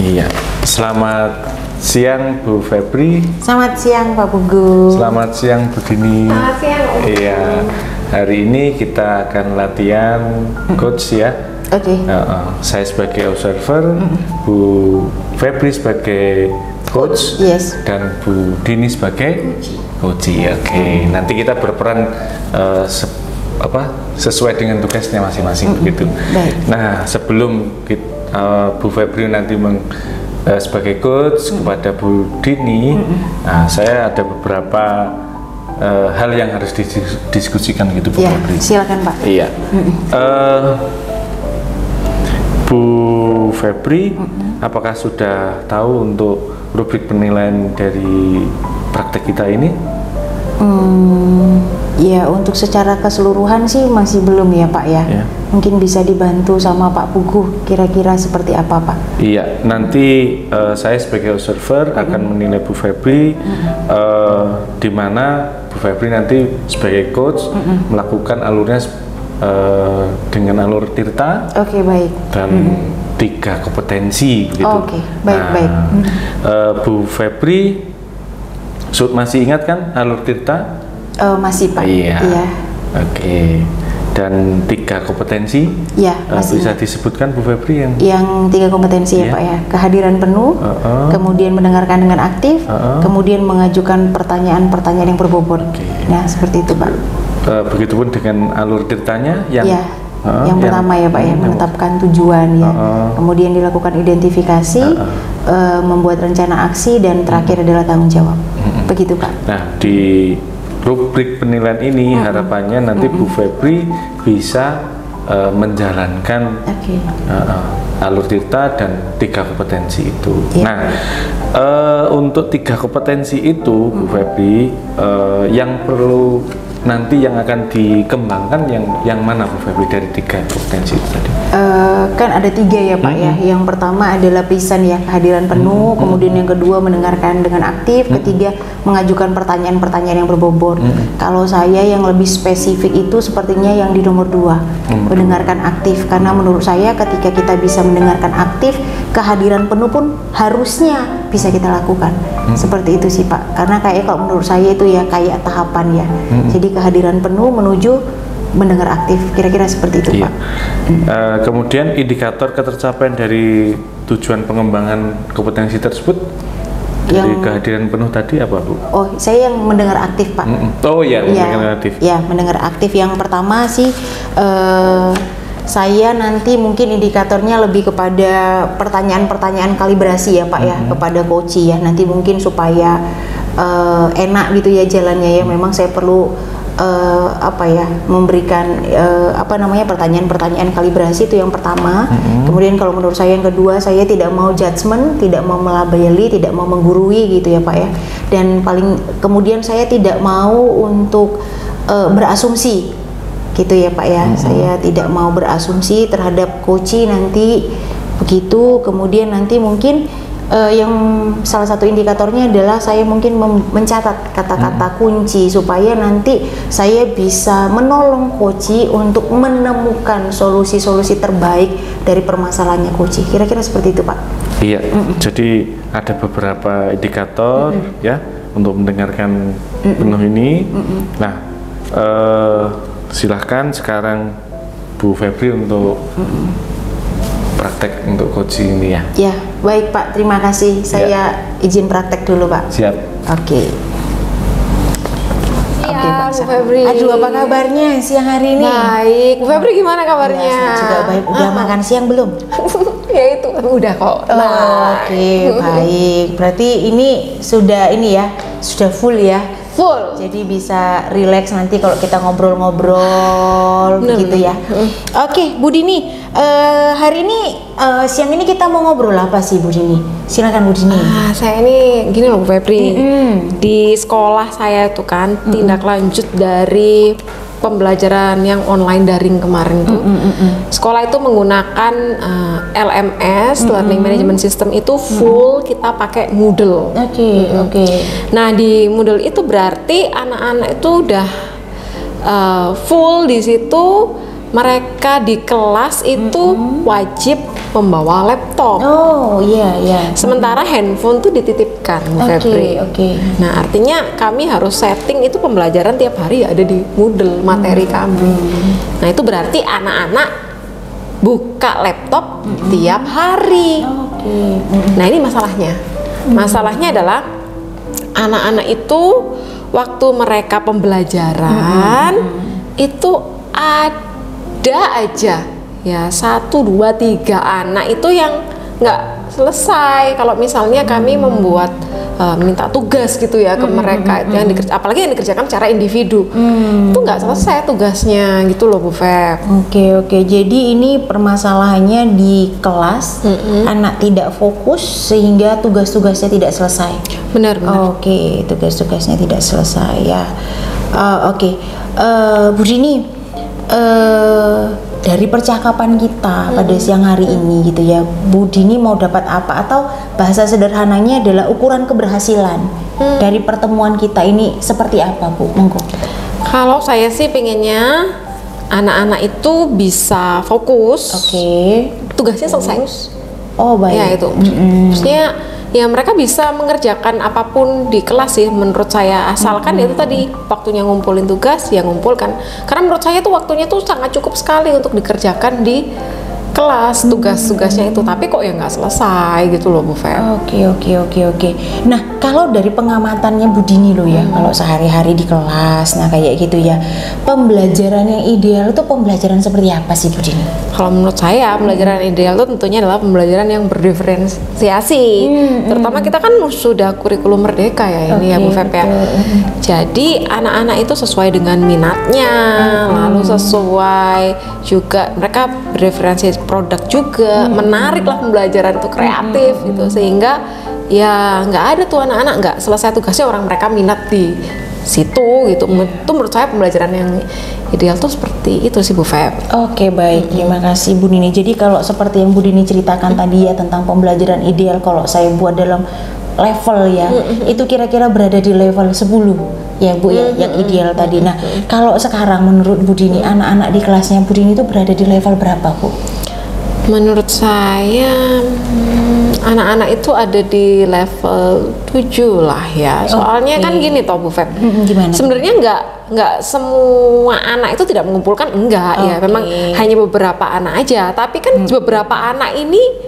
Iya. Selamat siang Bu Febri. Selamat siang Pak Pugu. Selamat siang Bu Dini. Selamat siang. Iya. Hari ini kita akan latihan coach ya. Oke. Saya sebagai observer, Bu Febri sebagai coach, Yes. dan Bu Dini sebagai coach. Oke. Nanti kita berperan sesuai dengan tugasnya masing-masing begitu. Baik. Nah, sebelum Bu Febri nanti sebagai coach kepada Bu Dini, saya ada beberapa hal yang harus didiskusikan gitu Bu Ya, Febri. silakan Pak. Iya. Bu Febri, apakah sudah tahu untuk rubrik penilaian dari praktek kita ini? Ya, untuk secara keseluruhan sih masih belum ya Pak ya. Ya. Mungkin bisa dibantu sama Pak Pugu, kira-kira seperti apa Pak? Iya, nanti saya sebagai observer akan menilai Bu Febri, di mana Bu Febri nanti sebagai coach melakukan alurnya dengan alur Tirta. Oke, baik. Dan 3 kompetensi gitu. Oke, baik. Bu Febri masih ingat kan alur Tirta? Masih Pak. Iya. Iya. Oke. Dan 3 kompetensi? Ya, masih bisa ingat. disebutkan Bu Febri yang 3 kompetensi ya Iya. Pak ya. Kehadiran penuh, kemudian mendengarkan dengan aktif, kemudian mengajukan pertanyaan-pertanyaan yang berbobot. Nah, seperti itu Pak. Begitupun dengan alur Tirtanya yang Ya. Yang pertama ya Pak ya, menetapkan tujuan ya, kemudian dilakukan identifikasi, membuat rencana aksi, dan terakhir adalah tanggung jawab. Begitu Pak. Nah, di rubrik penilaian ini harapannya nanti Bu Febri bisa menjalankan Oke. alur Tirta dan 3 kompetensi itu. Iya. Nah, untuk 3 kompetensi itu Bu Febri, yang perlu nanti yang akan dikembangkan yang mana Bu Febri dari 3 kompetensi itu tadi? Kan ada 3 ya Pak ya. Yang pertama adalah present ya, kehadiran penuh, kemudian yang kedua mendengarkan dengan aktif, ketiga mengajukan pertanyaan-pertanyaan yang berbobot. Kalau saya yang lebih spesifik itu sepertinya yang di nomor 2, mendengarkan aktif, karena menurut saya ketika kita bisa mendengarkan aktif, kehadiran penuh pun harusnya bisa kita lakukan. Seperti itu sih Pak, karena kayak kalau menurut saya itu ya kayak tahapan ya. Jadi kehadiran penuh menuju mendengar aktif, kira-kira seperti itu Iya. Pak. Kemudian indikator ketercapaian dari tujuan pengembangan kompetensi tersebut dari kehadiran penuh tadi apa Bu? Oh, saya yang mendengar aktif Pak. Oh iya, Ya, mendengar aktif. ya, mendengar aktif. Yang pertama sih saya nanti mungkin indikatornya lebih kepada pertanyaan-pertanyaan kalibrasi ya Pak ya, kepada coach ya. Nanti mungkin supaya enak gitu ya jalannya ya. Memang saya perlu memberikan pertanyaan-pertanyaan kalibrasi, itu yang pertama. Kemudian kalau menurut saya yang kedua, saya tidak mau judgement, tidak mau melabeli, tidak mau menggurui gitu ya Pak ya. Dan kemudian saya tidak mau untuk berasumsi gitu ya Pak ya. Saya tidak mau berasumsi terhadap coach nanti begitu. Kemudian nanti mungkin yang salah satu indikatornya adalah saya mungkin mencatat kata-kata kunci supaya nanti saya bisa menolong coach untuk menemukan solusi-solusi terbaik dari permasalahannya coach. Kira-kira seperti itu Pak. Iya, jadi ada beberapa indikator ya untuk mendengarkan penuh ini. Nah, silahkan sekarang Bu Febri untuk praktek untuk coaching ini ya. Ya, baik Pak, terima kasih. Saya izin praktek dulu Pak. Siap. Oke. Iya, Pak. Bu Febri. Aduh, apa kabarnya siang hari ini? Baik. Bu Febri gimana kabarnya? Ya, juga baik. Udah makan siang belum? Ya itu, udah kok. Oke, baik. Berarti ini sudah sudah full ya. Full. Jadi bisa relax nanti kalau kita ngobrol-ngobrol gitu ya. Oke, Bu Dini, hari ini siang ini kita mau ngobrol apa sih Bu Dini? Silakan Bu Dini. Saya ini gini loh Bu Febri. Di sekolah saya itu kan tindak lanjut dari pembelajaran yang online daring kemarin tuh. Sekolah itu menggunakan LMS, Learning Management System itu full kita pakai Moodle. Oke. Nah, di Moodle itu berarti anak-anak itu udah full di situ. Mereka di kelas itu wajib membawa laptop. Oh iya iya. Sementara handphone tuh dititipkan, Bu Febri. Oke. Nah, artinya kami harus setting itu pembelajaran tiap hari ada di Moodle materi kami. Nah, itu berarti anak-anak buka laptop tiap hari. Oke. Nah, ini masalahnya. Masalahnya adalah anak-anak itu waktu mereka pembelajaran itu ada aja ya 1, 2, 3 anak itu yang nggak selesai. Kalau misalnya kami membuat minta tugas gitu ya ke mereka yang apalagi yang dikerjakan secara individu itu nggak selesai tugasnya gitu loh Bu Feb. Oke, jadi ini permasalahannya di kelas, anak tidak fokus sehingga tugas-tugasnya tidak selesai. Benar. Oke, tugas-tugasnya tidak selesai ya. Oke, Bu Dini, dari percakapan kita pada siang hari ini gitu ya, Bu Dini mau dapat apa, atau bahasa sederhananya adalah ukuran keberhasilan dari pertemuan kita ini seperti apa, Bu? Monggo. Kalau saya sih pengennya anak-anak itu bisa fokus. Oke. Tugasnya selesai. Oh baik. Ya itu. Maksudnya ya mereka bisa mengerjakan apapun di kelas sih menurut saya, asalkan itu tadi waktunya ngumpulin tugas ya ngumpulkan, karena menurut saya tuh waktunya tuh sangat cukup sekali untuk dikerjakan di kelas tugas-tugasnya itu, tapi kok ya nggak selesai gitu loh Bu Feb. Oke. Nah kalau dari pengamatannya Bu Dini loh ya, kalau sehari-hari di kelas, nah kayak gitu ya, pembelajaran yang ideal itu pembelajaran seperti apa sih Bu Dini? Kalau menurut saya pembelajaran ideal itu tentunya adalah pembelajaran yang berdiferensiasi. Terutama kita kan sudah kurikulum merdeka ya ini ya Bu Feb ya. Jadi anak-anak itu sesuai dengan minatnya, lalu sesuai juga mereka berdiferensiasi produk juga, menarik lah pembelajaran itu kreatif gitu, sehingga ya nggak ada tuh anak-anak nggak selesai tugasnya orang mereka minat di situ gitu. Itu menurut saya pembelajaran yang ideal tuh seperti itu sih Bu Feb. Oke baik, terima kasih Bu Dini. Jadi kalau seperti yang Bu Dini ceritakan tadi ya tentang pembelajaran ideal, kalau saya buat dalam level ya, itu kira-kira berada di level 10 ya Bu ya, yang ideal tadi. Nah kalau sekarang menurut Bu Dini, anak-anak di kelasnya Bu Dini itu berada di level berapa Bu? Menurut saya anak-anak itu ada di level 7 lah ya. Soalnya kan gini toh Bu Feb. Gimana? Sebenarnya nggak semua anak itu tidak mengumpulkan, enggak ya. Memang hanya beberapa anak aja. Tapi kan beberapa anak ini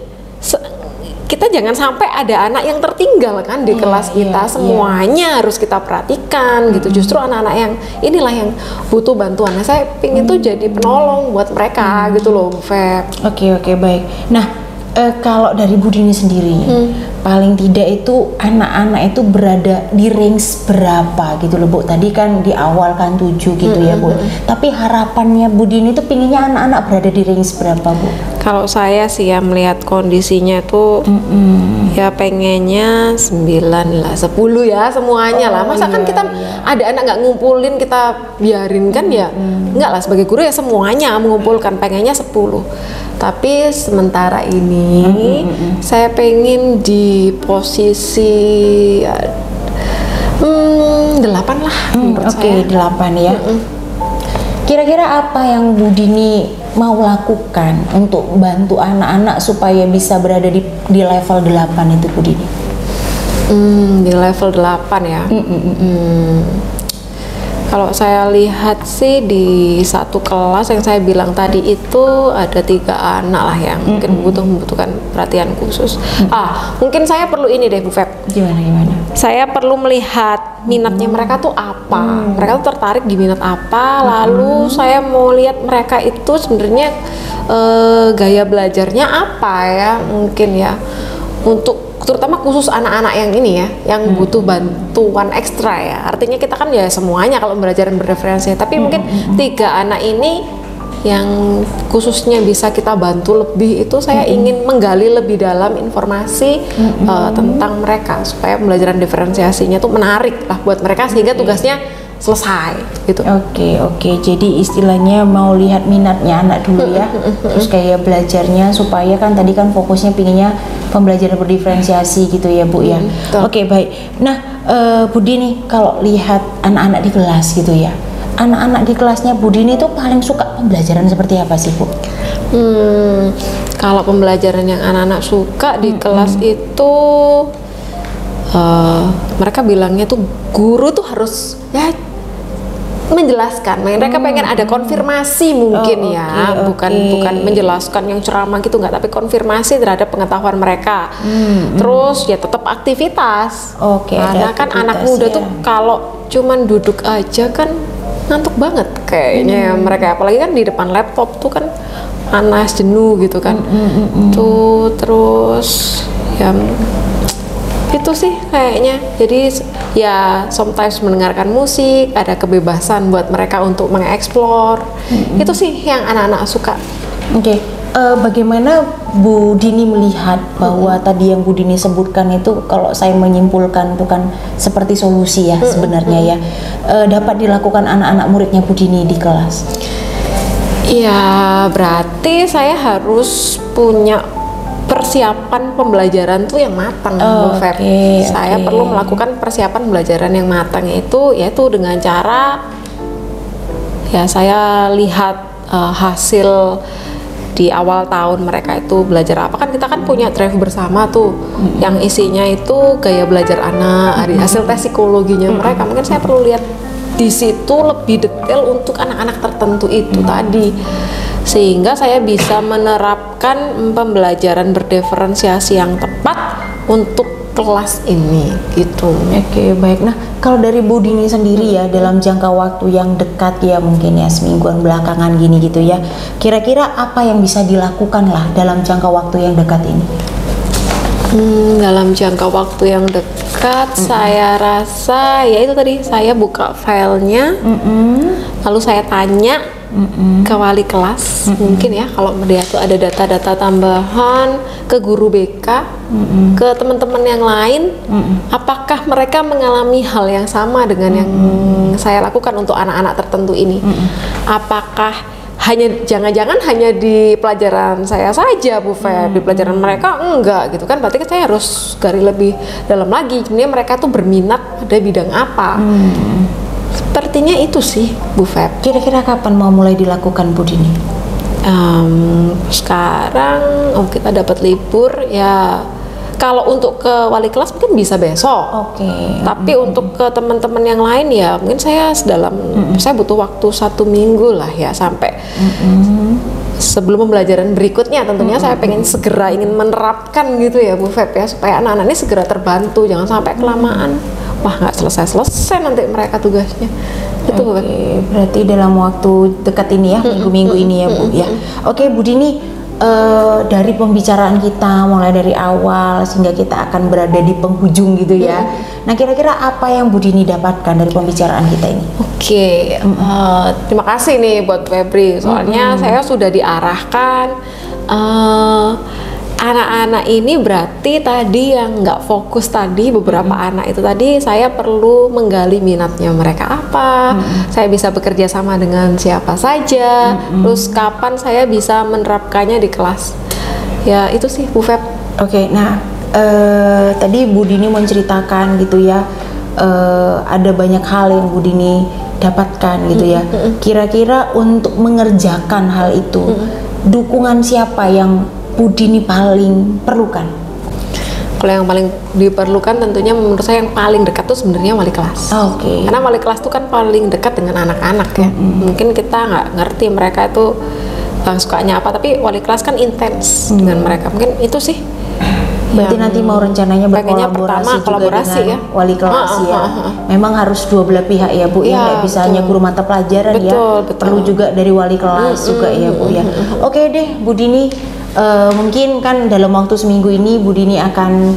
kita jangan sampai ada anak yang tertinggal kan di kelas kita. Semuanya harus kita perhatikan gitu. Justru anak-anak yang inilah yang butuh bantuan. Nah, saya pingin tuh jadi penolong buat mereka gitu loh Bu Feb. Oke baik. Nah kalau dari Bu Dini sendiri, paling tidak itu anak-anak itu berada di range berapa gitu loh Bu? Tadi kan di awal kan 7 gitu ya Bu. Tapi harapannya Bu Dini itu pinginnya anak-anak berada di range berapa Bu? Kalau saya sih ya melihat kondisinya tuh ya pengennya 9 lah, 10 ya semuanya lah. Masa kan kita ada anak nggak ngumpulin kita biarin kan ya? Enggak lah, sebagai guru ya semuanya mengumpulkan, pengennya 10. Tapi sementara ini saya pengen di posisi 8 lah menurut saya. 8 ya. Kira-kira apa yang Bu Dini mau lakukan untuk bantu anak-anak supaya bisa berada di level 8 itu Bu Dini? Di level 8 ya. Kalau saya lihat sih di satu kelas yang saya bilang tadi itu ada 3 anak lah yang mungkin membutuhkan perhatian khusus. Mungkin saya perlu ini deh Bu Feb. Gimana? Saya perlu melihat minatnya mereka tuh apa. Mereka tuh tertarik di minat apa. Lalu saya mau lihat mereka itu sebenarnya gaya belajarnya apa ya, mungkin ya. Untuk terutama khusus anak-anak yang ini ya, yang butuh bantuan ekstra ya. Artinya kita kan ya semuanya kalau belajar berreferensi, tapi mungkin 3 anak ini yang khususnya bisa kita bantu lebih, itu saya ingin menggali lebih dalam informasi tentang mereka supaya pembelajaran diferensiasinya tuh menarik lah buat mereka sehingga tugasnya selesai gitu. Oke. Jadi istilahnya mau lihat minatnya anak dulu ya. Terus kayak belajarnya supaya kan tadi kan fokusnya pinginnya pembelajaran berdiferensiasi gitu ya Bu ya. Oke baik. Nah Bu Dini, kalau lihat anak-anak di kelas gitu ya, anak-anak di kelasnya Bu Dini itu paling suka pembelajaran seperti apa sih Bu? Kalau pembelajaran yang anak-anak suka di kelas itu mereka bilangnya tuh guru tuh harus ya menjelaskan, mereka pengen ada konfirmasi mungkin bukan menjelaskan yang ceramah gitu nggak, tapi konfirmasi terhadap pengetahuan mereka. Terus ya tetap aktivitas. Karena kan anak muda tuh kalau cuman duduk aja kan ngantuk banget kayaknya mereka, apalagi kan di depan laptop tuh kan panas, jenuh gitu kan. Tuh terus ya itu sih kayaknya. Jadi ya sometimes mendengarkan musik, ada kebebasan buat mereka untuk mengeksplor. Itu sih yang anak-anak suka. Bagaimana Bu Dini melihat bahwa tadi yang Bu Dini sebutkan itu, kalau saya menyimpulkan itu kan seperti solusi ya sebenarnya ya, dapat dilakukan anak-anak muridnya Bu Dini di kelas? Ya berarti saya harus punya persiapan pembelajaran tuh yang matang, Bu Feb. Saya perlu melakukan persiapan pembelajaran yang matang itu, yaitu dengan cara ya saya lihat hasil di awal tahun mereka itu belajar apa. Kan kita kan punya drive bersama tuh yang isinya itu gaya belajar anak, hasil tes psikologinya mereka. Mungkin saya perlu lihat di situ lebih detail untuk anak-anak tertentu itu tadi, sehingga saya bisa menerapkan pembelajaran berdiferensiasi yang tepat untuk kelas ini gitu. Baik. Nah, kalau dari Bu Dini sendiri ya, dalam jangka waktu yang dekat ya, mungkin ya semingguan belakangan gini gitu ya, kira-kira apa yang bisa dilakukan lah dalam jangka waktu yang dekat ini? Dalam jangka waktu yang dekat saya rasa ya itu tadi, saya buka filenya, lalu saya tanya ke wali kelas, mungkin ya kalau dia tuh ada data-data tambahan, ke guru BK, ke teman-teman yang lain, apakah mereka mengalami hal yang sama dengan yang saya lakukan untuk anak-anak tertentu ini. Apakah jangan-jangan hanya di pelajaran saya saja, Bu Feb, di pelajaran mereka enggak gitu kan, berarti saya harus gali lebih dalam lagi, sebenarnya mereka tuh berminat pada bidang apa. Sepertinya itu sih, Bu Feb. Kira-kira kapan mau mulai dilakukan, Bu Dini? Sekarang kita dapat libur ya. Kalau untuk ke wali kelas mungkin bisa besok. Tapi untuk ke teman-teman yang lain ya mungkin saya saya butuh waktu 1 minggu lah ya, sampai sebelum pembelajaran berikutnya. Tentunya saya ingin menerapkan gitu ya, Bu Feb ya, supaya anak-anak ini segera terbantu, jangan sampai kelamaan. Wah, nggak selesai nanti mereka tugasnya. Itu Bu Feb. Berarti dalam waktu dekat ini ya, minggu-minggu ini ya Bu ya. Bu Dini, dari pembicaraan kita mulai dari awal sehingga kita akan berada di penghujung gitu ya. Nah, kira-kira apa yang Bu Dini dapatkan dari pembicaraan kita ini? Terima kasih nih buat Febri, soalnya saya sudah diarahkan anak-anak ini berarti tadi yang nggak fokus tadi, beberapa anak itu tadi saya perlu menggali minatnya mereka apa, saya bisa bekerja sama dengan siapa saja, terus kapan saya bisa menerapkannya di kelas. Ya itu sih, Bu Feb. Nah tadi Bu Dini menceritakan gitu ya, ada banyak hal yang Bu Dini dapatkan gitu ya. Kira-kira untuk mengerjakan hal itu, dukungan siapa yang Bu Dini paling perlukan? Kalau yang paling diperlukan tentunya menurut saya yang paling dekat tuh sebenarnya wali kelas. Karena wali kelas tuh kan paling dekat dengan anak-anak ya. Mungkin kita nggak ngerti mereka itu sukanya apa, tapi wali kelas kan intens dengan mereka. Mungkin itu sih. Berarti nanti mau rencananya berkolaborasi juga dengan wali kelas ya. Memang harus dua belah pihak ya Bu, ya nggak bisa hanya guru mata pelajaran ya. Perlu juga dari wali kelas juga ya Bu ya. Oke deh Bu Dini, mungkin kan dalam waktu seminggu ini Bu Dini akan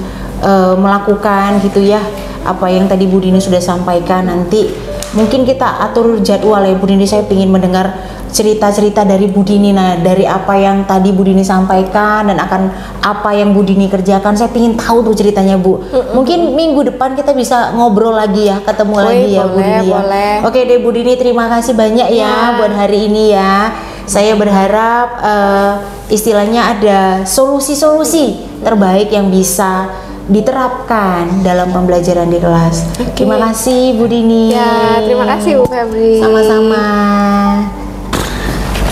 melakukan gitu ya apa yang tadi Bu Dini sudah sampaikan. Nanti mungkin kita atur jadwal ya Bu Dini, saya ingin mendengar cerita-cerita dari Bu Dini. Nah, dari apa yang tadi Bu Dini sampaikan dan akan apa yang Bu Dini kerjakan, saya ingin tahu tuh ceritanya Bu. Mungkin minggu depan kita bisa ngobrol lagi ya, ketemu lagi ya Bu Dini ya. Oke deh Bu Dini, terima kasih banyak ya buat hari ini ya. Saya berharap istilahnya ada solusi-solusi terbaik yang bisa diterapkan dalam pembelajaran di kelas. Oke. Terima kasih Bu Dini. Ya, terima kasih Bu Febri. Sama-sama.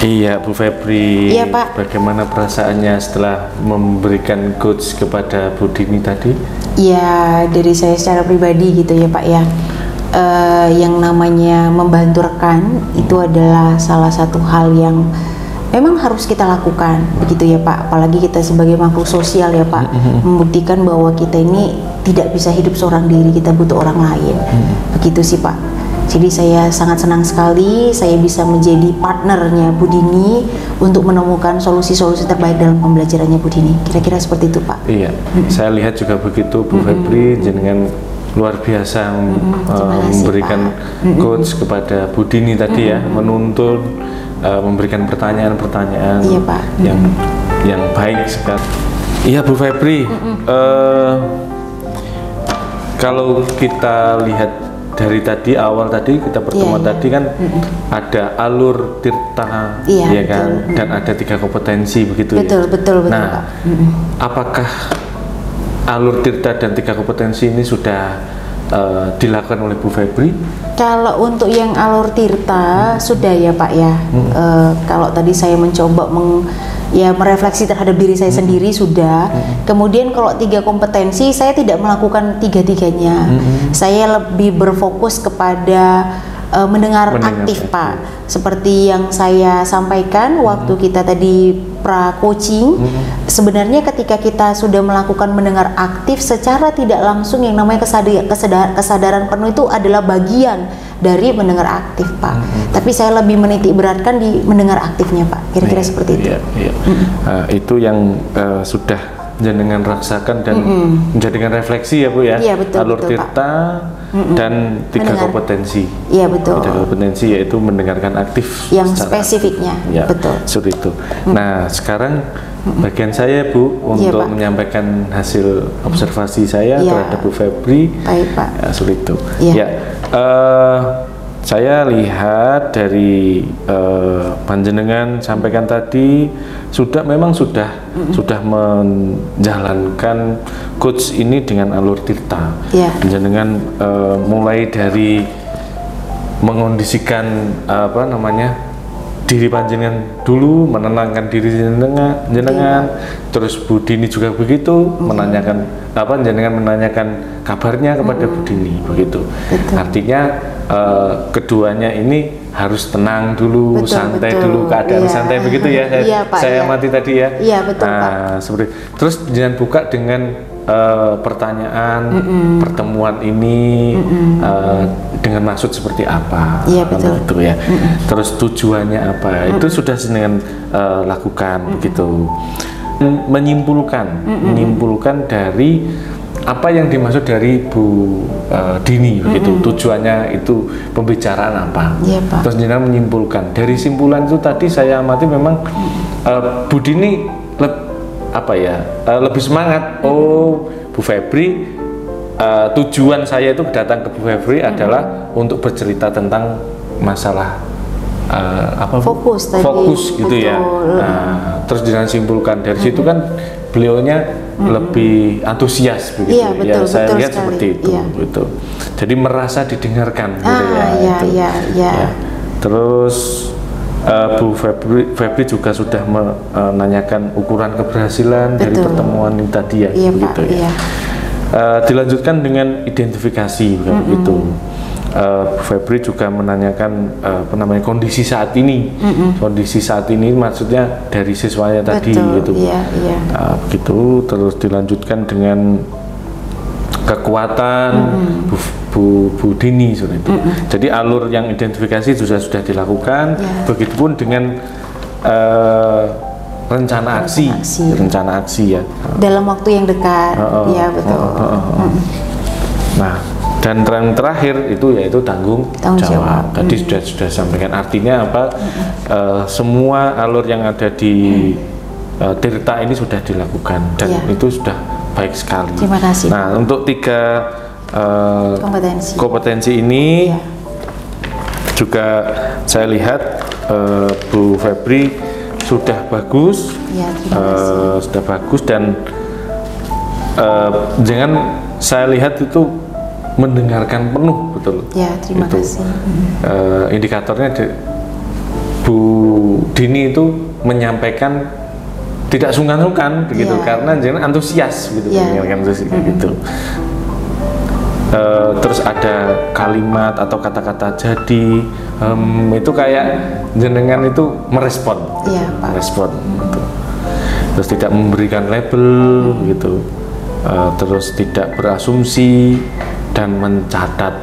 Iya Bu Febri. Iya, Pak. Bagaimana perasaannya setelah memberikan coach kepada Bu Dini tadi? Ya, dari saya secara pribadi gitu ya Pak ya. Yang namanya membantu rekan itu adalah salah satu hal yang memang harus kita lakukan, begitu ya Pak. Apalagi kita sebagai makhluk sosial ya Pak, membuktikan bahwa kita ini tidak bisa hidup seorang diri, kita butuh orang lain. Begitu sih Pak. Jadi saya sangat senang sekali saya bisa menjadi partnernya Bu Dini untuk menemukan solusi-solusi terbaik dalam pembelajarannya Bu Dini. Kira-kira seperti itu Pak. Iya, saya lihat juga begitu Bu Febri, jenengan luar biasa memberikan coach kepada Bu Dini tadi ya, menuntun, memberikan pertanyaan-pertanyaan Iya, Pak. yang baik sekali. Iya Bu Febri, kalau kita lihat dari tadi awal tadi kita pertemuan Iya, tadi kan ada alur tirta, Iya, ya kan, betul. dan ada 3 kompetensi begitu Betul, ya. betul, Nah, Pak. apakah alur tirta dan 3 kompetensi ini sudah dilakukan oleh Bu Febri? Kalau untuk yang alur tirta sudah ya Pak ya. Kalau tadi saya mencoba merefleksi terhadap diri saya sendiri sudah. Kemudian kalau 3 kompetensi saya tidak melakukan tiga-tiganya. Saya lebih berfokus kepada mendengar aktif Pak. Seperti yang saya sampaikan waktu kita tadi pra coaching, sebenarnya ketika kita sudah melakukan mendengar aktif secara tidak langsung, yang namanya kesadaran penuh itu adalah bagian dari mendengar aktif Pak. Tapi saya lebih menitik beratkan di mendengar aktifnya Pak. Kira-kira seperti itu. Iya. Itu yang sudah jenengan rasakan dan menjadikan refleksi ya Bu ya. Iya, betul, alur betul, tirta dan 3 Mendengar. kompetensi. Iya betul. 3 kompetensi yaitu mendengarkan aktif Yang secara spesifiknya, ya, betul. seperti itu. Nah sekarang bagian saya Bu Iya, untuk Pak. menyampaikan hasil observasi saya Iya. terhadap Bu Febri. Baik Pak. Ya, seperti itu. Iya. Ya, saya lihat dari panjenengan sampaikan tadi memang sudah menjalankan coach ini dengan alur tirta. Iya. Panjenengan mulai dari mengondisikan diri panjenengan dulu, menenangkan diri jenengan, terus Bu Dini juga begitu, jenengan menanyakan kabarnya kepada Bu Dini begitu. Betul. Artinya keduanya ini harus tenang dulu, Betul, santai betul. dulu, keadaan Iya. santai begitu ya. Iya, Pak, saya iya. amati tadi ya. Iya, betul, Nah, seperti terus jangan buka dengan pertanyaan pertemuan ini dengan maksud seperti apa, Iya, betul. gitu ya. Terus tujuannya apa, itu sudah dengan lakukan begitu. Menyimpulkan dari apa yang dimaksud dari Bu Dini begitu, tujuannya itu pembicaraan apa. Iya, Pak. Terus jenengan menyimpulkan dari simpulan itu tadi saya amati memang Bu Dini lebih semangat. Bu Febri, tujuan saya itu datang ke Bu Febri adalah untuk bercerita tentang masalah Fokus tadi. fokus gitu ya. Betul. Nah, terus jangan simpulkan dari situ kan beliaunya lebih antusias begitu. Iya, betul, Saya betul lihat sekali. seperti itu Iya. gitu. Jadi merasa didengarkan gitu ya. Iya, itu. iya, iya. Ya. Terus Bu Febri juga sudah menanyakan ukuran keberhasilan dari Betul. pertemuan ini tadi ya, Iya, begitu Pak, ya. iya. Dilanjutkan dengan identifikasi begitu. Bu Febri juga menanyakan kondisi saat ini. Kondisi saat ini maksudnya dari siswanya tadi Betul, gitu. iya, iya. Begitu, terus dilanjutkan dengan kekuatan Bu Dini seperti itu. Jadi alur yang identifikasi sudah dilakukan. Ya. Begitupun dengan rencana aksi ya. Dalam waktu yang dekat. Iya, betul. Nah, dan yang terakhir itu yaitu tanggung jawab. Tadi sudah sampaikan artinya apa? Semua alur yang ada di Tirta ini sudah dilakukan dan Ya. itu sudah baik sekali. Terima kasih. Nah, untuk 3 kompetensi ini Ya. juga saya lihat Bu Febri sudah bagus, Ya, terima kasih. sudah bagus dan Jangan saya lihat itu mendengarkan penuh betul. Ya, terima kasih. Indikatornya Bu Dini itu menyampaikan tidak sungkan-sungkan begitu, karena jangan antusias gitu, menyampaikan gitu. Terus ada kalimat atau kata-kata jadi itu kayak jenengan itu merespon, merespon gitu. Terus tidak memberikan label gitu, terus tidak berasumsi dan mencatat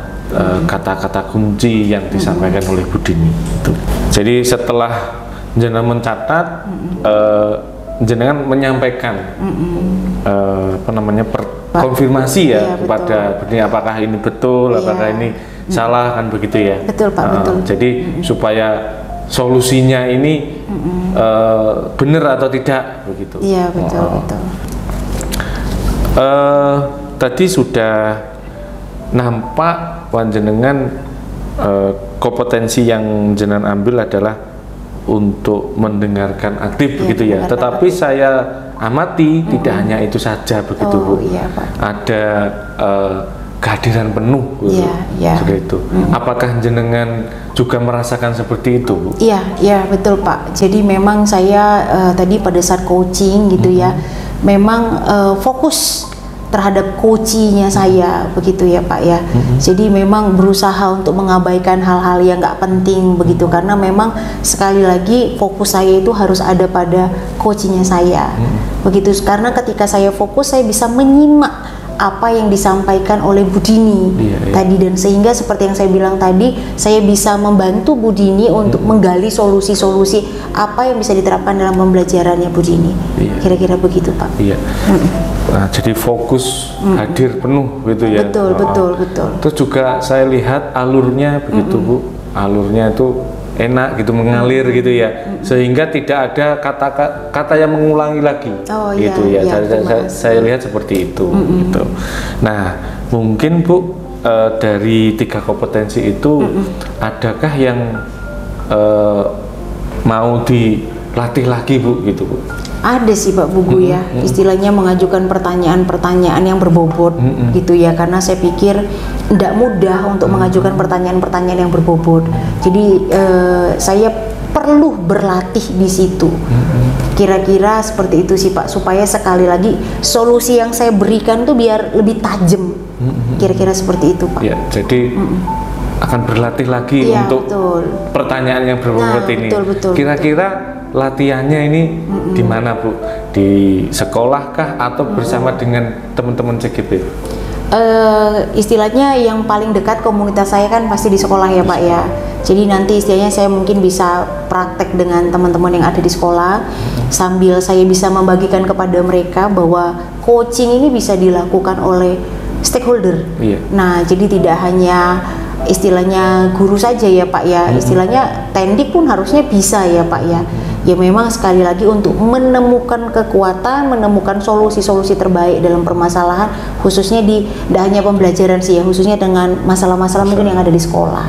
kata-kata kunci yang disampaikan oleh Bu Dini gitu. Jadi setelah jenengan mencatat, jenengan menyampaikan konfirmasi kepada Beni, apakah ini betul, apakah ini salah, kan begitu ya. Betul Pak, betul. Jadi supaya solusinya ini benar atau tidak begitu. Iya, betul, betul. Tadi sudah nampak panjenengan kompetensi yang jenengan ambil adalah untuk mendengarkan aktif begitu ya. Tetapi saya amati tidak hanya itu saja begitu Bu. Pak. Ada kehadiran penuh seperti itu. Apakah jenengan juga merasakan seperti itu Bu? Iya betul Pak. Jadi memang saya tadi pada saat coaching gitu ya, memang fokus terhadap coachingnya saya begitu ya Pak ya. Jadi memang berusaha untuk mengabaikan hal-hal yang nggak penting begitu, karena memang sekali lagi fokus saya itu harus ada pada coachingnya saya begitu. Karena ketika saya fokus, saya bisa menyimak apa yang disampaikan oleh Bu Dini tadi, dan sehingga seperti yang saya bilang tadi, saya bisa membantu Bu Dini untuk menggali solusi-solusi apa yang bisa diterapkan dalam pembelajarannya Bu Dini. Kira-kira begitu Pak. Nah, jadi fokus hadir penuh gitu ya. Betul. Terus juga saya lihat alurnya begitu Bu, alurnya itu enak gitu, mengalir gitu ya, sehingga tidak ada kata-kata yang mengulangi lagi gitu ya. Saya lihat seperti itu gitu. Nah, mungkin Bu, dari 3 kompetensi itu adakah yang mau dilatih lagi Bu gitu Bu? Ada sih Pak Pugu ya, istilahnya mengajukan pertanyaan-pertanyaan yang berbobot gitu ya, karena saya pikir tidak mudah untuk mengajukan pertanyaan-pertanyaan yang berbobot. Jadi saya perlu berlatih di situ. Kira-kira seperti itu sih Pak, supaya sekali lagi solusi yang saya berikan tuh biar lebih tajam. Kira-kira seperti itu Pak. Ya, jadi akan berlatih lagi untuk pertanyaan yang berbobot ini. Kira-kira latihannya ini di mana Bu? Di sekolah kah atau bersama dengan teman-teman CGP? Istilahnya yang paling dekat komunitas saya kan pasti di sekolah ya Pak ya. Jadi nanti istilahnya saya mungkin bisa praktek dengan teman-teman yang ada di sekolah, sambil saya bisa membagikan kepada mereka bahwa coaching ini bisa dilakukan oleh stakeholder. Nah, jadi tidak hanya istilahnya guru saja ya Pak ya, istilahnya tendik pun harusnya bisa ya Pak ya. Ya memang sekali lagi untuk menemukan kekuatan, menemukan solusi-solusi terbaik dalam permasalahan, khususnya di tidak hanya pembelajaran sih ya, khususnya dengan masalah-masalah mungkin yang ada di sekolah.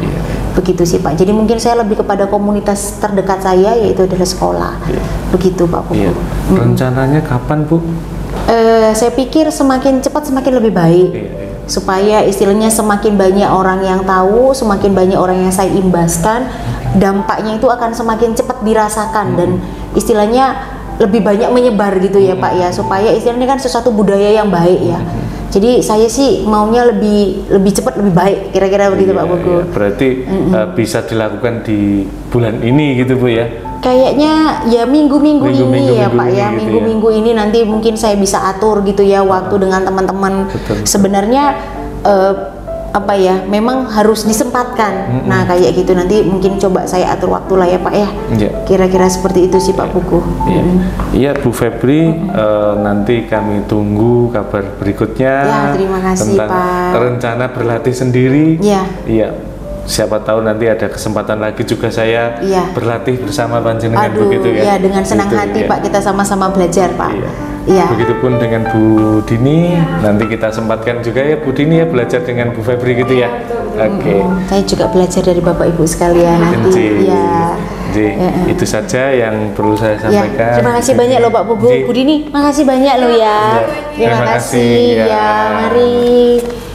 Begitu sih Pak. Jadi mungkin saya lebih kepada komunitas terdekat saya, yaitu adalah sekolah. Begitu Pak Pugu. Rencananya kapan Bu? Saya pikir semakin cepat semakin lebih baik. Supaya istilahnya semakin banyak orang yang tahu, semakin banyak orang yang saya imbaskan, dampaknya itu akan semakin cepat dirasakan dan istilahnya lebih banyak menyebar gitu ya Pak ya, supaya istilahnya kan sesuatu budaya yang baik ya. Jadi saya sih maunya lebih cepat lebih baik, kira-kira begitu Pak Pugu. Berarti bisa dilakukan di bulan ini gitu Bu ya? Kayaknya ya minggu-minggu ini ya Pak ya, minggu-minggu ini nanti mungkin saya bisa atur gitu ya waktu dengan teman-teman. Sebenarnya apa ya, memang harus disempatkan. Nah kayak gitu, nanti mungkin coba saya atur waktu lah ya Pak ya. Kira-kira seperti itu sih Pak Pugu. Iya Bu Febri, nanti kami tunggu kabar berikutnya. Terima kasih tentang Pak. Rencana berlatih sendiri. Iya. Siapa tahu nanti ada kesempatan lagi juga saya berlatih bersama panjenengan begitu ya. Dengan senang hati Pak, kita sama-sama belajar Pak. Begitupun dengan Bu Dini, nanti kita sempatkan juga ya Bu Dini ya belajar dengan Bu Febri gitu ya. Saya juga belajar dari Bapak Ibu sekalian nanti. Jadi itu saja yang perlu saya Ya, sampaikan. terima kasih banyak loh Pak Bu Jadi, Budini. Makasih banyak loh ya. Ya, terima kasih, ya. ya. Mari.